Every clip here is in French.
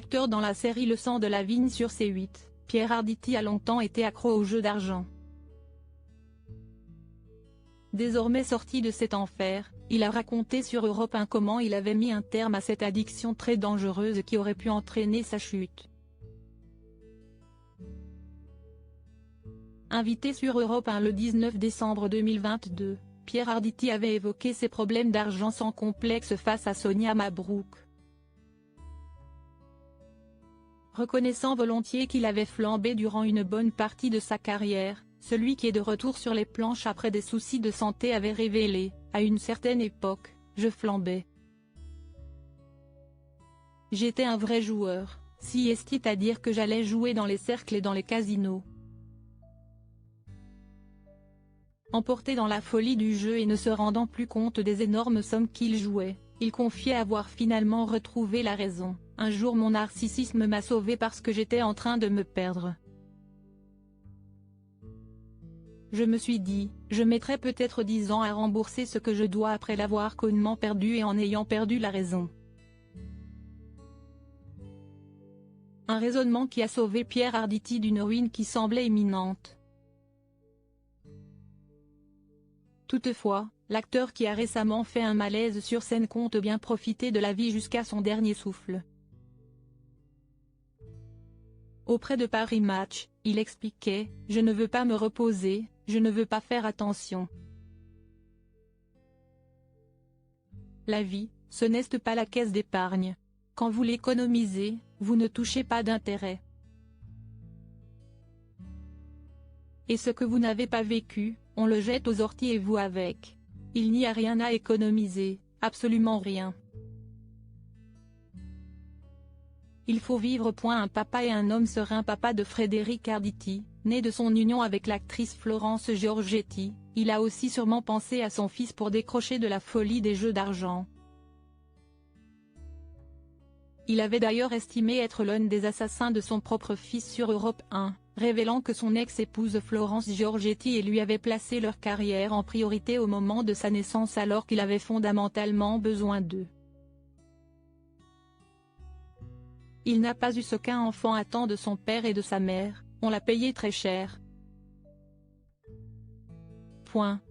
Acteur dans la série Le sang de la vigne sur C8, Pierre Arditi a longtemps été accro aux jeux d'argent. Désormais sorti de cet enfer, il a raconté sur Europe 1 comment il avait mis un terme à cette addiction très dangereuse qui aurait pu entraîner sa chute. Invité sur Europe 1 le 19 décembre 2022, Pierre Arditi avait évoqué ses problèmes d'argent sans complexe face à Sonia Mabrouk. Reconnaissant volontiers qu'il avait flambé durant une bonne partie de sa carrière, celui qui est de retour sur les planches après des soucis de santé avait révélé, à une certaine époque, « Je flambais. J'étais un vrai joueur, si est à dire que j'allais jouer dans les cercles et dans les casinos. Emporté dans la folie du jeu et ne se rendant plus compte des énormes sommes qu'il jouait, il confiait avoir finalement retrouvé la raison. Un jour mon narcissisme m'a sauvé parce que j'étais en train de me perdre. Je me suis dit, je mettrai peut-être 10 ans à rembourser ce que je dois après l'avoir connement perdu et en ayant perdu la raison. » Un raisonnement qui a sauvé Pierre Arditi d'une ruine qui semblait imminente. Toutefois, l'acteur qui a récemment fait un malaise sur scène compte bien profiter de la vie jusqu'à son dernier souffle. Auprès de Paris Match, il expliquait « Je ne veux pas me reposer, je ne veux pas faire attention. La vie, ce n'est pas la caisse d'épargne. Quand vous l'économisez, vous ne touchez pas d'intérêt. Et ce que vous n'avez pas vécu, on le jette aux orties et vous avec. Il n'y a rien à économiser, absolument rien. Il faut vivre. Un papa et un homme serein. Papa de Frédéric Arditi, né de son union avec l'actrice Florence Giorgetti, il a aussi sûrement pensé à son fils pour décrocher de la folie des jeux d'argent. Il avait d'ailleurs estimé être l'un des assassins de son propre fils sur Europe 1, révélant que son ex-épouse Florence Giorgetti et lui avaient placé leur carrière en priorité au moment de sa naissance alors qu'il avait fondamentalement besoin d'eux. Il n'a pas eu ce qu'un enfant attend de son père et de sa mère, on l'a payé très cher.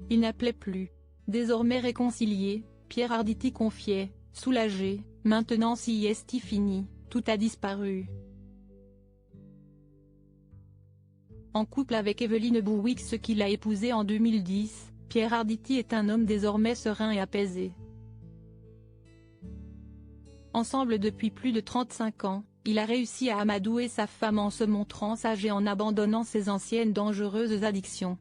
Il n'appelait plus. Désormais réconcilié, Pierre Arditi confiait, soulagé, maintenant si est fini, tout a disparu. En couple avec Evelyne Bouwix qu'il a épousée en 2010, Pierre Arditi est un homme désormais serein et apaisé. Ensemble depuis plus de 35 ans, il a réussi à amadouer sa femme en se montrant sage et en abandonnant ses anciennes dangereuses addictions.